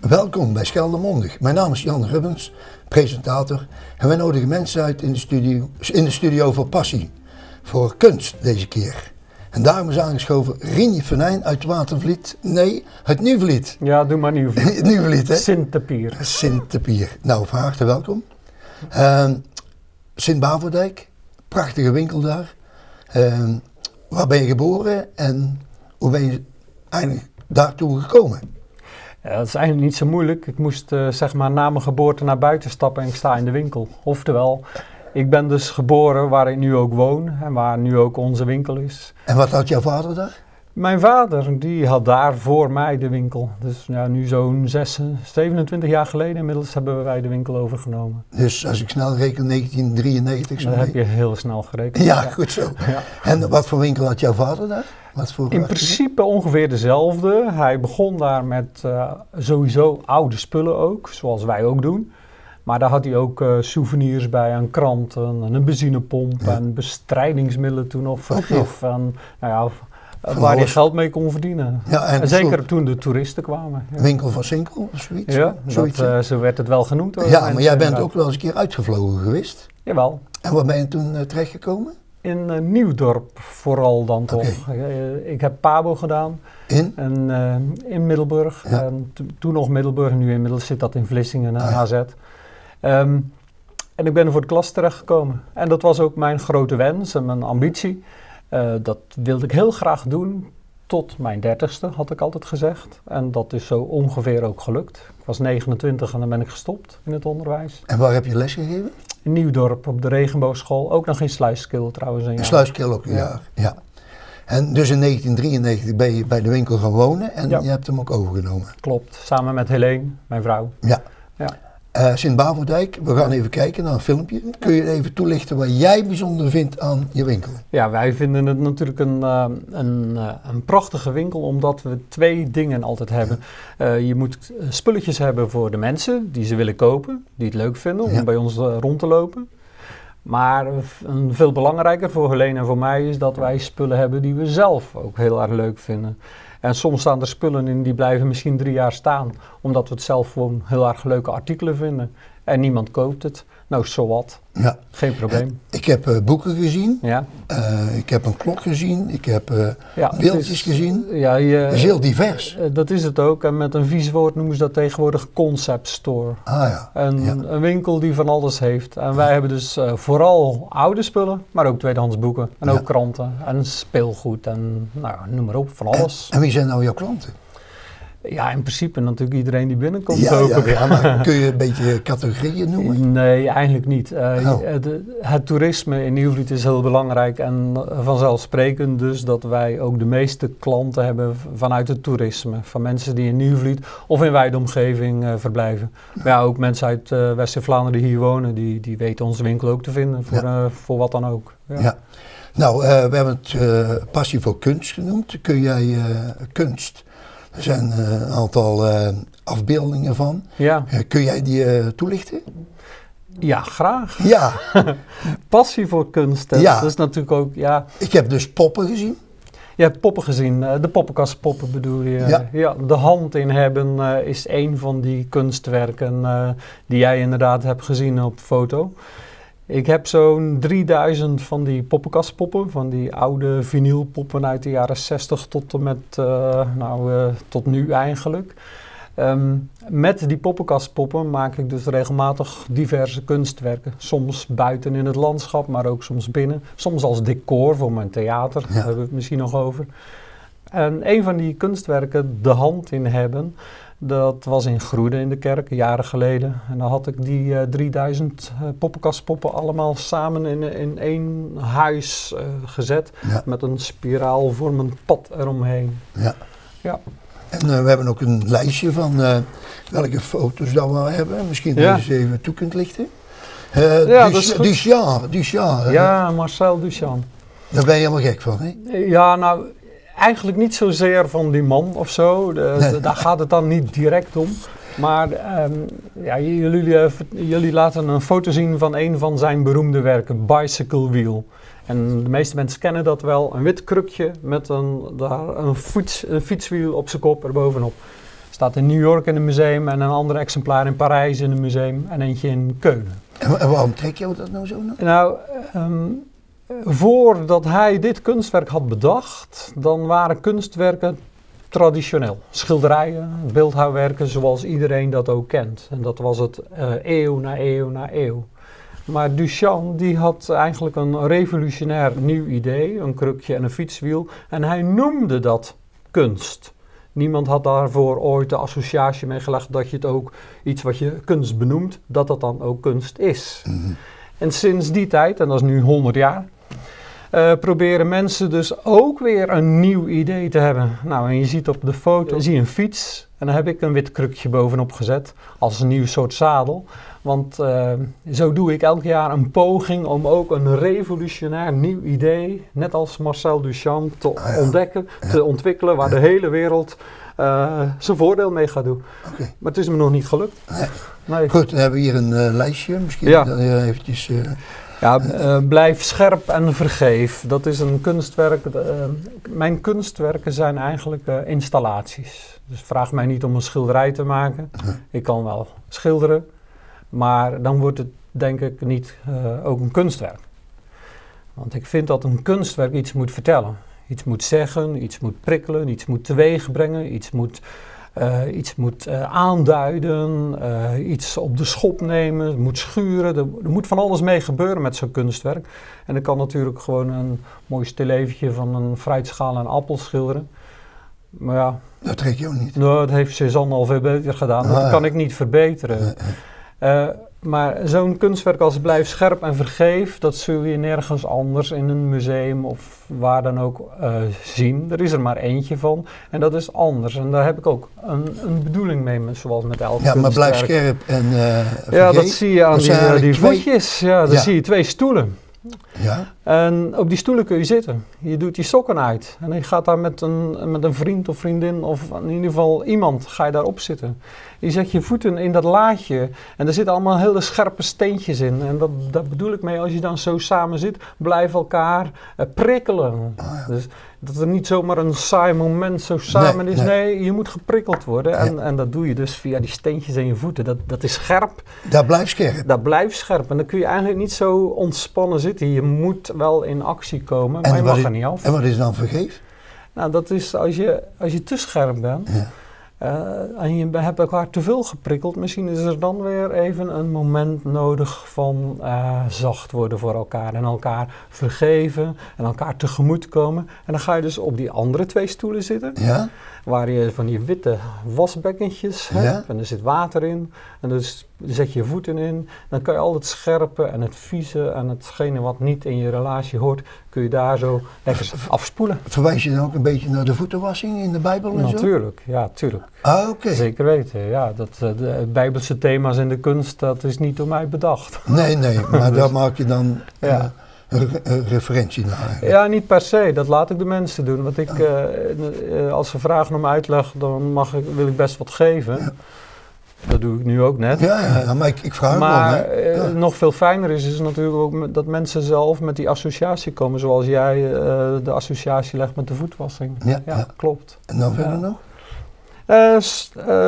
Welkom bij Scheldermondig. Mijn naam is Jan Rubbens, presentator. En wij nodigen mensen uit in de studio voor passie. Voor kunst deze keer. En daarom is aangeschoven Rinje Venijn uit Watervliet. Nee, uit Nieuwvliet. Ja, doe maar Nieuwvliet. Nieuwvliet, hè? Sint-Tepier. Sint-Tepier. Nou, van harte welkom. Sint-Baverdijk, prachtige winkel daar. Waar ben je geboren en hoe ben je eigenlijk daartoe gekomen? Ja, dat is eigenlijk niet zo moeilijk. Ik moest zeg maar na mijn geboorte naar buiten stappen en ik sta in de winkel. Oftewel, ik ben dus geboren waar ik nu ook woon en waar nu ook onze winkel is. En wat had jouw vader daar? Mijn vader, die had daar voor mij de winkel. Dus ja, nu zo'n 27 jaar geleden inmiddels hebben wij de winkel overgenomen. Dus als ik snel reken, 1993 zo. Dat heb je heel snel gerekend. Ja, goed zo. Ja. En wat voor winkel had jouw vader daar? Wat voor in principe ongeveer dezelfde. Hij begon daar met sowieso oude spullen ook, zoals wij ook doen. Maar daar had hij ook souvenirs bij aan kranten en een benzinepomp en bestrijdingsmiddelen toen nog, vergif en nou ja, waar je geld mee kon verdienen. Ja, en zeker toen de toeristen kwamen. Ja. Winkel van Sinkel of zoiets? Ja, zo werd het wel genoemd. Hoor, ja, maar jij bent ook wel eens een keer uitgevlogen geweest? Jawel. En waar ben je toen terechtgekomen? In Nieuwdorp vooral dan toch. Ik heb Pabo gedaan. In Middelburg. Ja. Toen nog Middelburg, nu inmiddels zit dat in Vlissingen en HZ. En ik ben er voor de klas terechtgekomen. En dat was ook mijn grote wens en mijn ambitie. Dat wilde ik heel graag doen. Tot mijn 30ste had ik altijd gezegd. En dat is zo ongeveer ook gelukt. Ik was 29 en dan ben ik gestopt in het onderwijs. En waar heb je les gegeven? In Nieuwdorp op de Regenboogschool. Ook nog in Sluiskil trouwens. In Sluiskil ook, ja. En dus in 1993 ben je bij de winkel gaan wonen en je hebt hem ook overgenomen. Klopt, samen met Helene, mijn vrouw. Ja. Sint-Baverdijk, we gaan even kijken naar een filmpje. Kun je even toelichten wat jij bijzonder vindt aan je winkel? Ja, wij vinden het natuurlijk een prachtige winkel, omdat we twee dingen altijd hebben. Je moet spulletjes hebben voor de mensen die ze willen kopen, die het leuk vinden om bij ons rond te lopen. Maar veel belangrijker voor Helene en voor mij is dat wij spullen hebben die we zelf ook heel erg leuk vinden. En soms staan er spullen in die blijven misschien 3 jaar staan, omdat we het zelf gewoon heel erg leuke artikelen vinden. En niemand koopt het. Nou, so what? Ja. Geen probleem. Ik heb boeken gezien, ik heb een klok gezien, ik heb beeldjes gezien. Ja, het is heel divers. Dat is het ook. En met een vies woord noemen ze dat tegenwoordig concept store. Een winkel die van alles heeft. En wij hebben dus vooral oude spullen, maar ook tweedehands boeken. En ook kranten en speelgoed en nou, noem maar op, van alles. En wie zijn nou jouw klanten? Ja, in principe natuurlijk iedereen die binnenkomt kopen. Ja, maar kun je een beetje categorieën noemen? Nee, eigenlijk niet. Het toerisme in Nieuwvliet is heel belangrijk en vanzelfsprekend dus dat wij ook de meeste klanten hebben vanuit het toerisme. Van mensen die in Nieuwvliet of in wijde omgeving verblijven. Maar ja, ook mensen uit West-Vlaanderen die hier wonen, die weten onze winkel ook te vinden voor wat dan ook. Ja. Nou, we hebben het passie voor kunst genoemd. Kun jij kunst... Er zijn een aantal afbeeldingen van. Ja. Kun jij die toelichten? Ja, graag. Ja. Passie voor kunst. Ja. Dat is natuurlijk ook, Ik heb dus poppen gezien. Je hebt poppen gezien, de poppenkastpoppen bedoel je. Ja, de hand in hebben is een van die kunstwerken die jij inderdaad hebt gezien op foto. Ik heb zo'n 3000 van die poppenkastpoppen, van die oude vinylpoppen uit de jaren 60 tot en met, tot nu eigenlijk. Met die poppenkastpoppen maak ik dus regelmatig diverse kunstwerken. Soms buiten in het landschap, maar ook soms binnen. Soms als decor voor mijn theater, daar hebben we het misschien nog over. En een van die kunstwerken, de hand in hebben... Dat was in Groede in de kerk, jaren geleden. En dan had ik die 3000 poppenkastpoppen allemaal samen in één huis gezet. Ja. Met een spiraalvormend pad eromheen. Ja. En we hebben ook een lijstje van welke foto's dat we hebben. Misschien dat je eens even toe kunt lichten. Duchamp. Ja, Marcel Duchamp. Daar ben je helemaal gek van, hè? Ja, nou... Eigenlijk niet zozeer van die man of zo, daar gaat het dan niet direct om. Maar jullie laten een foto zien van een van zijn beroemde werken, Bicycle Wheel. En de meeste mensen kennen dat wel, een wit krukje met een fietswiel op zijn kop erbovenop. Staat in New York in een museum en een ander exemplaar in Parijs in een museum en eentje in Keulen. En waarom trek je dat nou zo? Nou, voordat hij dit kunstwerk had bedacht, dan waren kunstwerken traditioneel. Schilderijen, beeldhouwwerken zoals iedereen dat ook kent. En dat was het eeuw na eeuw na eeuw. Maar Duchamp die had eigenlijk een revolutionair nieuw idee, een krukje en een fietswiel. En hij noemde dat kunst. Niemand had daarvoor ooit de associatie mee gelegd dat je het ook iets wat je kunst benoemt, dat dat dan ook kunst is. Mm-hmm. En sinds die tijd, en dat is nu 100 jaar, proberen mensen dus ook weer een nieuw idee te hebben. Nou, en je ziet op de foto, zie je een fiets en daar heb ik een wit krukje bovenop gezet als een nieuw soort zadel. Want zo doe ik elk jaar een poging om ook een revolutionair nieuw idee, net als Marcel Duchamp, te ontdekken, te ontwikkelen, waar de hele wereld zijn voordeel mee gaat doen. Okay. Maar het is me nog niet gelukt. Nee. Goed, dan hebben we hier een lijstje. Misschien eventjes... blijf scherp en vergeef. Dat is een kunstwerk. Mijn kunstwerken zijn eigenlijk installaties. Dus vraag mij niet om een schilderij te maken. Ik kan wel schilderen. Maar dan wordt het denk ik niet ook een kunstwerk. Want ik vind dat een kunstwerk iets moet vertellen. Iets moet zeggen, iets moet prikkelen, iets moet teweegbrengen, iets moet aanduiden, iets op de schop nemen, het moet schuren. Er moet van alles mee gebeuren met zo'n kunstwerk. En ik kan natuurlijk gewoon een mooi stilleventje van een fruitschaal en appel schilderen. Maar ja... Dat trek je ook niet. Nou, dat heeft Cézanne al veel beter gedaan. Dat kan ik niet verbeteren. Maar zo'n kunstwerk als Blijf scherp en vergeef, dat zul je nergens anders in een museum of waar dan ook zien. Er is er maar eentje van en dat is anders. En daar heb ik ook een bedoeling mee, zoals met elk kunstwerk. Ja, maar Blijf scherp en vergeef. Ja, dat zie je aan die voetjes. Ja, dan zie je 2 stoelen. Ja. En op die stoelen kun je zitten. Je doet die sokken uit. En je gaat daar met een vriend of vriendin of in ieder geval iemand ga je daarop zitten. Je zet je voeten in dat laadje en er zitten allemaal hele scherpe steentjes in. En dat bedoel ik mee, als je dan zo samen zit, blijf elkaar prikkelen. Oh ja. Dus dat er niet zomaar een saai moment zo samen is. Nee, je moet geprikkeld worden. En dat doe je dus via die steentjes in je voeten. Dat is scherp. Dat blijft scherp. Dat blijft scherp. En dan kun je eigenlijk niet zo ontspannen zitten. Je moet wel in actie komen, maar je mag er niet af. En wat is dan vergeef? Nou, dat is als je te scherp bent. Ja. En je hebt elkaar te veel geprikkeld, misschien is er dan weer even een moment nodig van zacht worden voor elkaar en elkaar vergeven en elkaar tegemoet komen. En dan ga je dus op die andere 2 stoelen zitten, waar je van die witte wasbekkentjes hebt en er zit water in. En dus zet je voeten in, dan kan je al het scherpe en het vieze en hetgene wat niet in je relatie hoort, kun je daar zo lekker afspoelen. Verwijs je dan ook een beetje naar de voetenwassing in de Bijbel en Natuurlijk, ja, tuurlijk. Ah, oké. Zeker weten, ja. De Bijbelse thema's in de kunst, dat is niet door mij bedacht. Nee, maar daar maak je dan een referentie naar eigenlijk. Ja, niet per se. Dat laat ik de mensen doen. Want als ze vragen om uitleg, dan wil ik best wat geven. Ja. Dat doe ik nu ook net. Ja, maar ik vraag maar nog veel fijner is natuurlijk ook dat mensen zelf met die associatie komen, zoals jij de associatie legt met de voetwassing. Ja, klopt. En dan verder nog?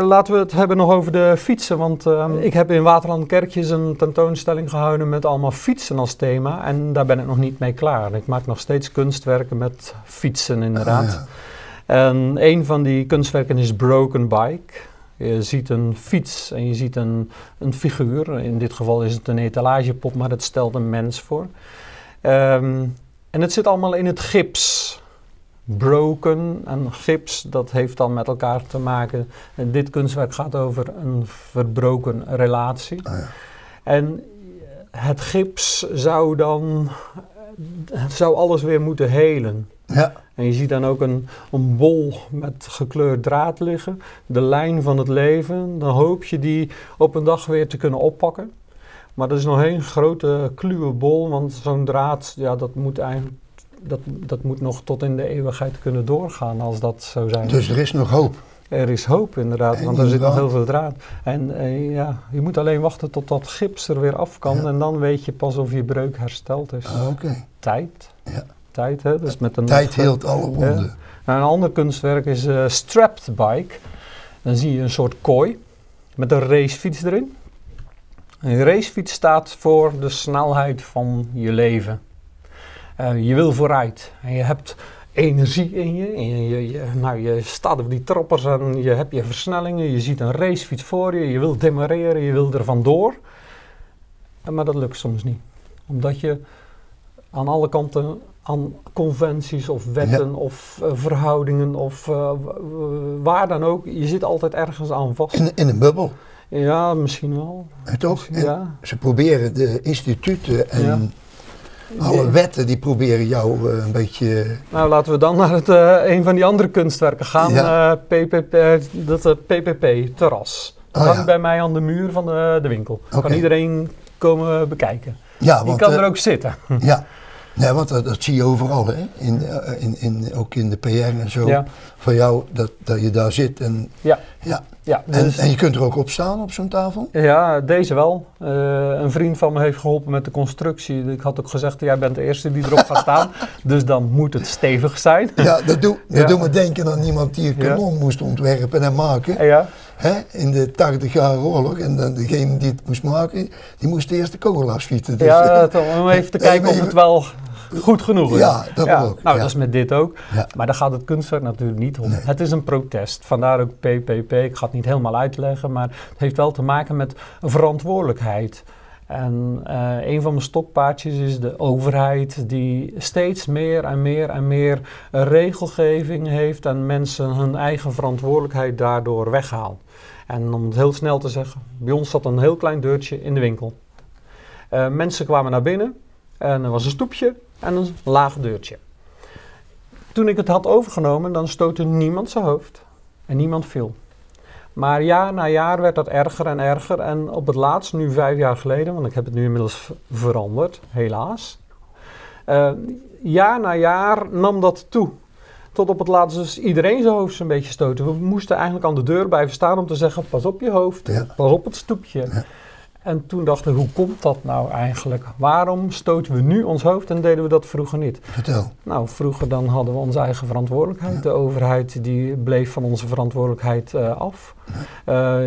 Laten we het hebben nog over de fietsen, want ik heb in Waterland Kerkjes een tentoonstelling gehouden met allemaal fietsen als thema en daar ben ik nog niet mee klaar. Ik maak nog steeds kunstwerken met fietsen inderdaad. En een van die kunstwerken is Broken Bike. Je ziet een fiets en je ziet een figuur. In dit geval is het een etalagepop, maar het stelt een mens voor. En het zit allemaal in het gips. Broken en gips, dat heeft dan met elkaar te maken. En dit kunstwerk gaat over een verbroken relatie. En het gips zou alles weer moeten helen. Ja. En je ziet dan ook een bol met gekleurd draad liggen. De lijn van het leven. Dan hoop je die op een dag weer te kunnen oppakken. Maar dat is nog een grote kluwe bol. Want zo'n draad, ja, dat moet nog tot in de eeuwigheid kunnen doorgaan als dat zo zijn. Dus er is nog hoop? Er is hoop inderdaad, want er zit nog heel veel draad. En je moet alleen wachten tot dat gips er weer af kan. En dan weet je pas of je breuk hersteld is. Tijd. Ja. Tijd, hè? Dus met tijd heelt alle wonden. Nou, een ander kunstwerk is Strapped Bike. Dan zie je een soort kooi met een racefiets erin. Een racefiets staat voor de snelheid van je leven. Je wil vooruit en je hebt energie in je. En je staat op die trappers en je hebt je versnellingen. Je ziet een racefiets voor je. Je wilt demareren, je wil er vandoor. Maar dat lukt soms niet. Omdat je aan alle kanten aan conventies of wetten of verhoudingen of waar dan ook. Je zit altijd ergens aan vast. In een bubbel. Ja, misschien wel. En toch? Ja. Ze proberen de instituten en alle wetten die proberen jou een beetje... Nou, laten we dan naar een van die andere kunstwerken gaan. Ja. PPP-terras. Dat hangt bij mij aan de muur van de winkel. Kan iedereen komen bekijken. Ja, die kan er ook zitten. Ja. Nee, want dat zie je overal, hè? Ook in de PR en zo. Ja. Van jou, dat je daar zit. En, dus en je kunt er ook op staan op zo'n tafel? Ja, deze wel. Een vriend van me heeft geholpen met de constructie. Ik had ook gezegd, jij bent de eerste die erop gaat staan. Dus dan moet het stevig zijn. Ja, dat doet me denken aan iemand die een kanon moest ontwerpen en maken. Ja. Hè, in de 80-jarige oorlog. En dan degene die het moest maken, die moest de eerste kogel afschieten. Dus, ja, om even te kijken of het wel goed genoeg is. Ja, dat ook. Nou, dat is met dit ook. Ja. Maar daar gaat het kunstwerk natuurlijk niet om. Nee. Het is een protest. Vandaar ook PPP. Ik ga het niet helemaal uitleggen, maar het heeft wel te maken met verantwoordelijkheid. En een van mijn stokpaardjes is de overheid die steeds meer en meer en meer regelgeving heeft en mensen hun eigen verantwoordelijkheid daardoor weghaalt. En om het heel snel te zeggen, bij ons zat een heel klein deurtje in de winkel. Mensen kwamen naar binnen en er was een stoepje en een laag deurtje. Toen ik het had overgenomen, dan stootte niemand zijn hoofd en niemand viel. Maar jaar na jaar werd dat erger en erger en op het laatst, nu 5 jaar geleden, want ik heb het nu inmiddels veranderd, helaas. Jaar na jaar nam dat toe. Tot op het laatst dus iedereen zijn hoofd een beetje stoten. We moesten eigenlijk aan de deur blijven staan om te zeggen, pas op je hoofd, pas op het stoepje. Ja. En toen dachten we, hoe komt dat nou eigenlijk? Waarom stoten we nu ons hoofd en deden we dat vroeger niet? Vertel. Nou, vroeger dan hadden we onze eigen verantwoordelijkheid. Ja. De overheid die bleef van onze verantwoordelijkheid af. Ja.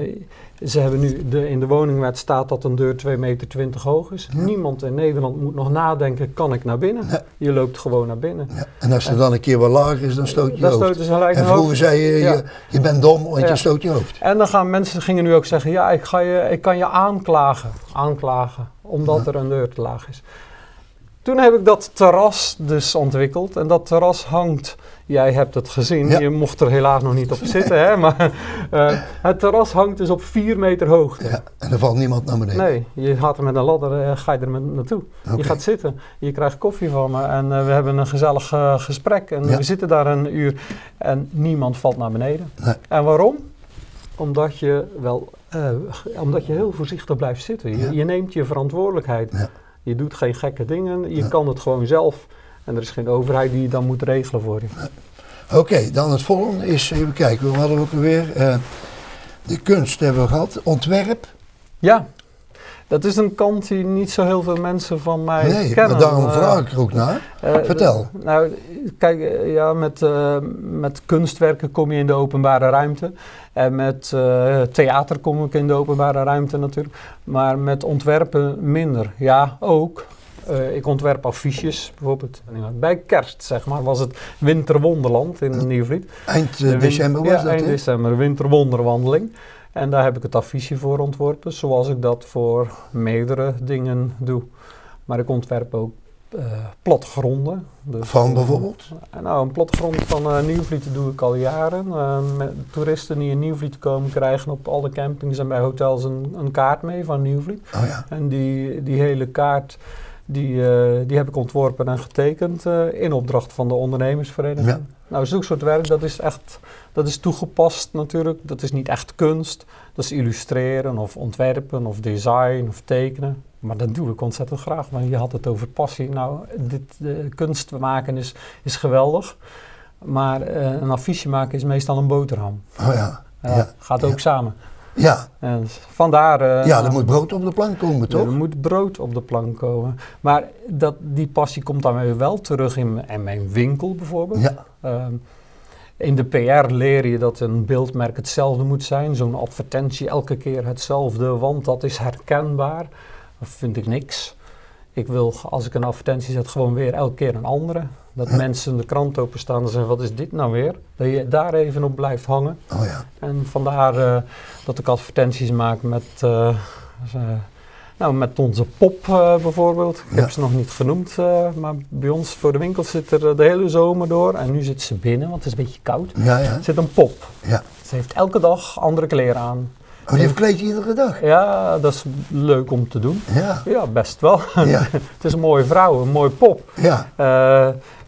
Ze hebben nu, in de woningwet staat dat een deur 2,20 meter hoog is. Ja. Niemand in Nederland moet nog nadenken, kan ik naar binnen? Ja. Je loopt gewoon naar binnen. Ja. En als het dan een keer wat lager is, dan stoot je hoofd. En vroeger zei je, je bent dom, want je stoot je hoofd. En dan gaan mensen gingen nu ook zeggen, ja, ik kan je aanklagen, omdat er een deur te laag is. Toen heb ik dat terras dus ontwikkeld en dat terras hangt, jij hebt het gezien, je mocht er helaas nog niet op zitten, hè, maar het terras hangt dus op 4 meter hoogte. Ja, en er valt niemand naar beneden? Nee, je gaat er met een ladder, ga je er naartoe. Okay. Je gaat zitten, je krijgt koffie van me en we hebben een gezellig gesprek en we zitten daar een uur en niemand valt naar beneden. Nee. En waarom? Omdat je heel voorzichtig blijft zitten. Je neemt je verantwoordelijkheid. Ja. Je doet geen gekke dingen, je kan het gewoon zelf. En er is geen overheid die dan moet regelen voor je. Oké, dan het volgende is, even kijken, we hadden ook weer de kunst hebben we gehad, ontwerp. Ja, dat is een kant die niet zo heel veel mensen van mij kennen. Maar daarom vraag ik er ook naar. Vertel. Nou, kijk, met kunstwerken kom je in de openbare ruimte. En met theater kom ik in de openbare ruimte natuurlijk. Maar met ontwerpen minder. Ja, ook. Ik ontwerp affiches, bijvoorbeeld bij kerst, zeg maar, was het Winterwonderland in Nieuwvliet. Eind december was dat, eind december, Winterwonderwandeling. En daar heb ik het affiche voor ontworpen, zoals ik dat voor meerdere dingen doe. Maar ik ontwerp ook plattegronden. Dus van bijvoorbeeld? Nou, een plattegrond van Nieuwvliet doe ik al jaren. Met toeristen die in Nieuwvliet komen krijgen op alle campings en bij hotels een kaart mee van Nieuwvliet. Oh ja. En die hele kaart die heb ik ontworpen en getekend in opdracht van de ondernemersvereniging. Ja. Nou, zulk soort werk, dat is toegepast natuurlijk. Dat is niet echt kunst. Dat is illustreren of ontwerpen of design of tekenen. Maar dat doe ik ontzettend graag, want je had het over passie. Nou, kunst maken is geweldig. Maar een affiche maken is meestal een boterham. Oh ja. Gaat ook samen. Ja. En vandaar... er moet brood op de plank komen, toch? Er moet brood op de plank komen. Maar die passie komt dan weer wel terug in mijn winkel bijvoorbeeld. Ja. In de PR leer je dat een beeldmerk hetzelfde moet zijn. Zo'n advertentie elke keer hetzelfde, want dat is herkenbaar. Dat vind ik niks. Ik wil, als ik een advertentie zet, gewoon weer elke keer een andere. Dat mensen de krant openstaan en zeggen, wat is dit nou weer? Dat je daar even op blijft hangen. Oh ja. En vandaar dat ik advertenties maak met onze pop bijvoorbeeld. Ik heb ze nog niet genoemd, maar bij ons voor de winkel zit er de hele zomer door. En nu zit ze binnen, want het is een beetje koud. Ja, ja. Er zit een pop. Ja. Ze heeft elke dag andere kleren aan. Oh, die verkleed je iedere dag? Ja, dat is leuk om te doen. Ja. Ja, best wel. Ja. Het is een mooie vrouw, een mooie pop. Ja.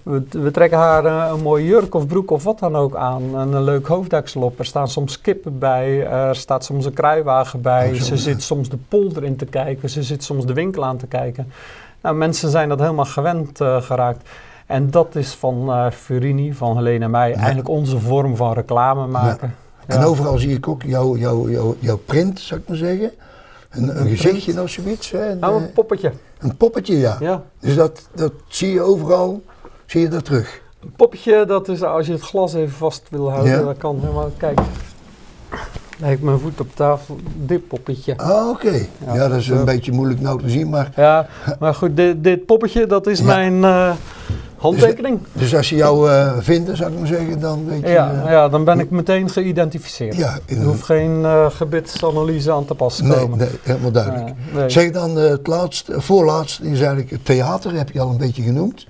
We trekken haar een mooie jurk of broek of wat dan ook aan. En een leuk hoofddeksel op. Er staan soms kippen bij. Er staat soms een kruiwagen bij. Ze zit soms de polder in te kijken. Ze zit soms de winkel aan te kijken. Nou, mensen zijn dat helemaal gewend geraakt. En dat is van Furini, van Helene en mij, eigenlijk onze vorm van reclame maken. Ja. En overal zie ik ook jouw print, zou ik maar zeggen. Een gezichtje of zoiets. Hè? Een poppetje. Een poppetje, ja. Dus dat zie je overal, zie je dat terug. Een poppetje, dat is als je het glas even vast wil houden, dat kan helemaal, kijk. Leg ik mijn voet op tafel, dit poppetje. Ah, oké. Ja, dat is een beetje moeilijk nou te zien, maar... Ja, maar goed, dit poppetje, dat is mijn handtekening. Dus als je jou vinden, zou ik maar zeggen, dan weet je... Ja, dan ben ik meteen geïdentificeerd. Ja, er hoeft geen gebitsanalyse aan te pas te komen. Nee, helemaal duidelijk. Nee. Zeg dan het laatste, voorlaatst is eigenlijk het theater, heb je al een beetje genoemd.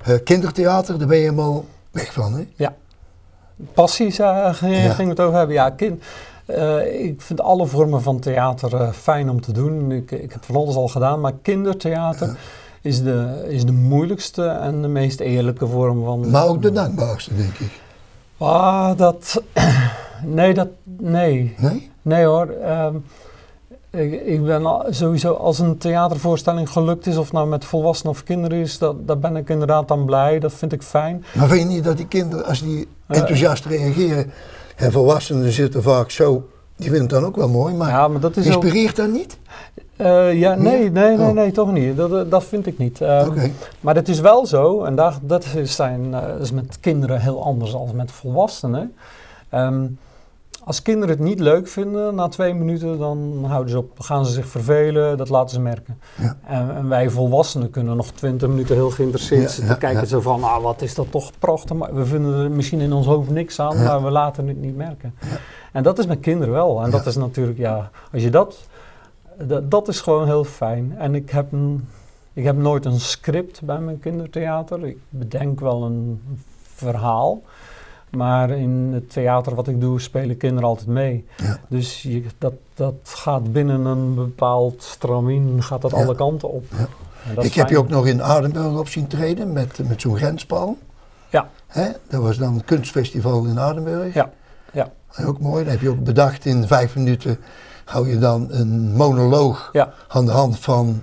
Ja. Kindertheater, daar ben je helemaal weg van, hè? Ja. Passie ging het over hebben. Ja, ik vind alle vormen van theater fijn om te doen. Ik heb van alles al gedaan, maar kindertheater is de moeilijkste en de meest eerlijke vorm van... Maar ook de dankbaarste, denk ik. Nee. Nee hoor. Ik ben sowieso, als een theatervoorstelling gelukt is, of nou met volwassenen of kinderen is, daar ben ik inderdaad aan blij. Dat vind ik fijn. Maar vind je niet dat die kinderen, als die enthousiast reageren, en volwassenen zitten vaak zo, die vinden het dan ook wel mooi, maar dat is inspireert dat niet? Nee, toch niet. Dat vind ik niet. Maar het is wel zo, en dat is met kinderen heel anders dan met volwassenen. Als kinderen het niet leuk vinden, na 2 minuten, dan houden ze op, gaan ze zich vervelen, dat laten ze merken. Ja. En wij volwassenen kunnen nog 20 minuten heel geïnteresseerd zitten kijken, zo van, wat is dat toch prachtig, maar we vinden er misschien in ons hoofd niks aan, maar we laten het niet merken. Ja. En dat is met kinderen wel, en dat is natuurlijk, als je dat is gewoon heel fijn. En ik heb nooit een script bij mijn kindertheater, ik bedenk wel een verhaal. Maar in het theater wat ik doe, spelen kinderen altijd mee. Ja. Dus dat gaat binnen een bepaald stramien, gaat dat alle kanten op. Ja. Ik heb je ook nog in Aardenburg op zien treden met zo'n grenspaal. Ja. Hè? Dat was dan een kunstfestival in Aardenburg. Ja. Ook mooi. Dan heb je ook bedacht in 5 minuten hou je dan een monoloog aan de hand van...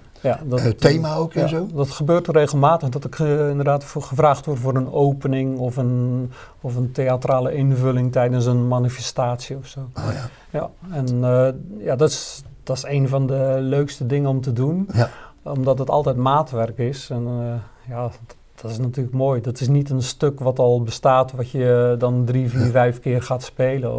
thema ook en zo? Dat gebeurt regelmatig, dat ik inderdaad gevraagd word voor een opening of een theatrale invulling tijdens een manifestatie of zo. Oh, ja. En dat is een van de leukste dingen om te doen, omdat het altijd maatwerk is. En dat is natuurlijk mooi. Dat is niet een stuk wat al bestaat, wat je dan 3, 4, 5 keer gaat spelen.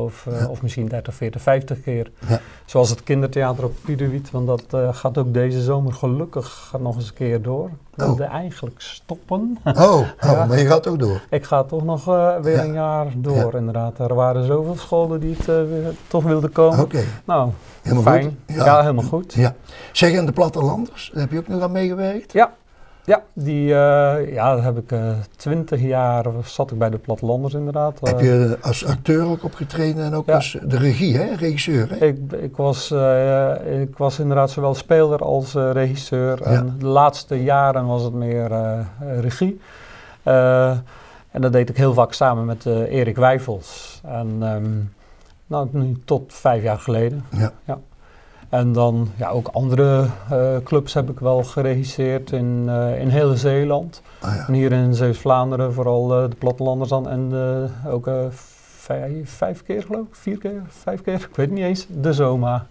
Of misschien 30, 40, 50 keer. Ja. Zoals het kindertheater op Pieterwiet. Want dat gaat ook deze zomer gelukkig nog eens een keer door. Ik wilde eigenlijk stoppen. Maar je gaat ook door? Ik ga toch nog weer een jaar door, inderdaad. Er waren zoveel scholen die het toch wilden komen. Oké. Nou, helemaal fijn. Goed? Ja, helemaal goed. Ja. Zeg, en de plattelanders, daar heb je ook nog aan meegewerkt? Ja, daar heb ik 20 jaar zat ik bij de plattelanders inderdaad. Heb je als acteur ook opgetreden en ook als de regie, hè? Regisseur? Hè? Ik was inderdaad zowel speler als regisseur. Ja. En de laatste jaren was het meer regie. En dat deed ik heel vaak samen met Erik Wijfels. En nu tot 5 jaar geleden. Ja. En dan ook andere clubs heb ik wel geregisseerd in heel Zeeland. En hier in Zeeuws-Vlaanderen vooral de plattelanders dan. En ook 5 keer geloof ik, 4 keer, 5 keer, ik weet het niet eens. De Zoma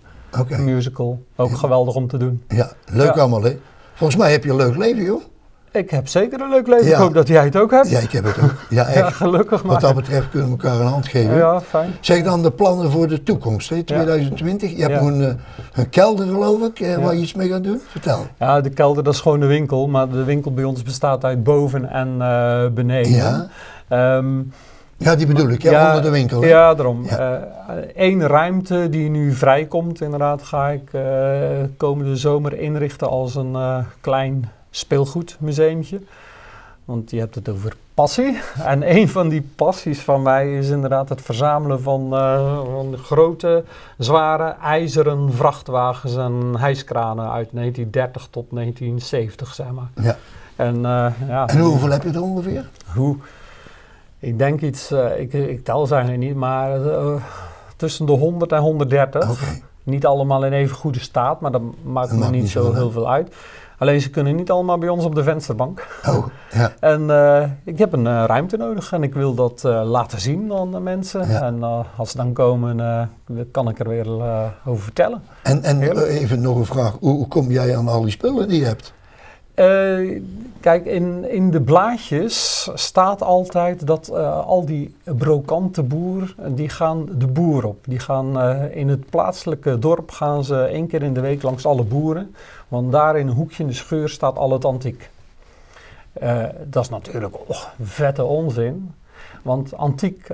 musical, ook geweldig om te doen. Ja, leuk allemaal hè. Volgens mij heb je een leuk leven joh. Ik heb zeker een leuk leven. Ja. Ik hoop dat jij het ook hebt. Ja, ik heb het ook. Ja, echt. Ja, gelukkig maar. Wat dat betreft kunnen we elkaar een hand geven. Ja, fijn. Zeg dan de plannen voor de toekomst, hè? 2020. Je hebt nog een kelder, geloof ik, waar je iets mee gaat doen. Vertel. Ja, de kelder, dat is gewoon de winkel. Maar de winkel bij ons bestaat uit boven en beneden. Ja. Ja, die bedoel ik, onder de winkel. Hè? Ja, daarom. Ja. Eén ruimte die nu vrijkomt, inderdaad, ga ik komende zomer inrichten als een klein speelgoedmuseumtje. Want je hebt het over passie. En een van die passies van mij is inderdaad het verzamelen van grote, zware, ijzeren vrachtwagens en hijskranen uit 1930 tot 1970, zeg maar. Ja. En hoeveel heb je er ongeveer? Ik denk iets, ik tel ze eigenlijk niet, maar tussen de 100 en 130. Okay. Niet allemaal in even goede staat, maar dat maakt me niet zo heel veel uit. Alleen ze kunnen niet allemaal bij ons op de vensterbank. Oh, ja. En ik heb een ruimte nodig en ik wil dat laten zien aan de mensen. Ja. En als ze dan komen, kan ik er weer over vertellen. En even nog een vraag, hoe kom jij aan al die spullen die je hebt? Kijk, in de blaadjes staat altijd dat al die brokante boer, die gaan de boer op. Die gaan in het plaatselijke dorp gaan ze 1 keer in de week langs alle boeren. Want daar in een hoekje in de scheur staat al het antiek. Dat is natuurlijk vette onzin. Want antiek,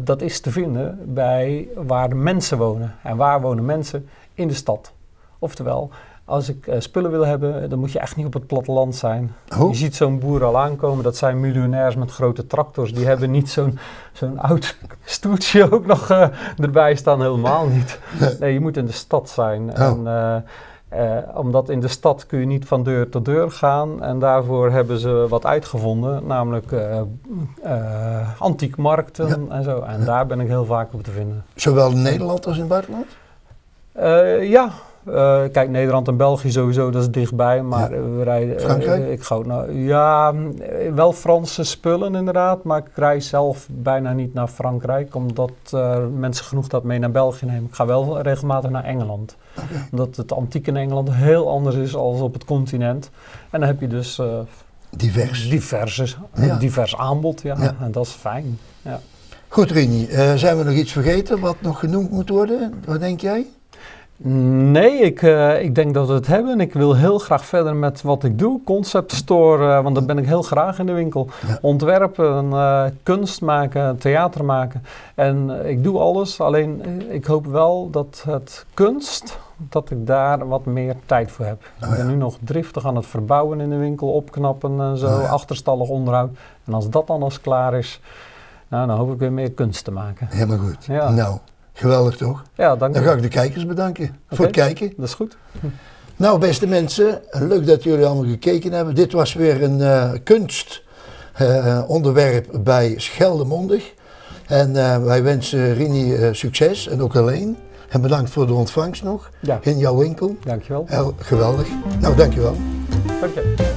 dat is te vinden bij waar de mensen wonen. En waar wonen mensen? In de stad. Oftewel, als ik spullen wil hebben, dan moet je echt niet op het platteland zijn. Je ziet zo'n boer al aankomen, dat zijn miljonairs met grote tractors. Die hebben niet zo'n oud stoeltje ook nog erbij staan, helemaal niet. Nee, je moet in de stad zijn. En, omdat in de stad kun je niet van deur tot deur gaan. En daarvoor hebben ze wat uitgevonden, namelijk antiekmarkten en zo. En daar ben ik heel vaak op te vinden. Zowel in Nederland als in het buitenland? Ja. Kijk, Nederland en België sowieso, dat is dichtbij, maar we rijden... Frankrijk? Ik ga wel Franse spullen inderdaad, maar ik reis zelf bijna niet naar Frankrijk, omdat mensen genoeg dat mee naar België nemen. Ik ga wel regelmatig naar Engeland, omdat het antiek in Engeland heel anders is dan op het continent. En dan heb je dus... divers aanbod, en dat is fijn. Ja. Goed, Rini, zijn we nog iets vergeten wat nog genoemd moet worden? Wat denk jij? Nee, ik denk dat we het hebben. Ik wil heel graag verder met wat ik doe. Concept store, want daar ben ik heel graag in de winkel. Ja. Ontwerpen, kunst maken, theater maken. En ik doe alles, alleen ik hoop wel dat het kunst, dat ik daar wat meer tijd voor heb. Ik ben nu nog driftig aan het verbouwen in de winkel, opknappen en zo, achterstallig onderhoud. En als dat dan als klaar is, dan hoop ik weer meer kunst te maken. Helemaal goed. Ja. Nou. Geweldig toch? Ja, dank je. Dan ga ik de kijkers bedanken voor het kijken. Dat is goed. Nou, beste mensen, leuk dat jullie allemaal gekeken hebben. Dit was weer een kunstonderwerp bij Scheldemondig. En wij wensen Rini succes en ook alleen. En bedankt voor de ontvangst nog in jouw winkel. Dankjewel. Geweldig. Nou, dankjewel. Dank je.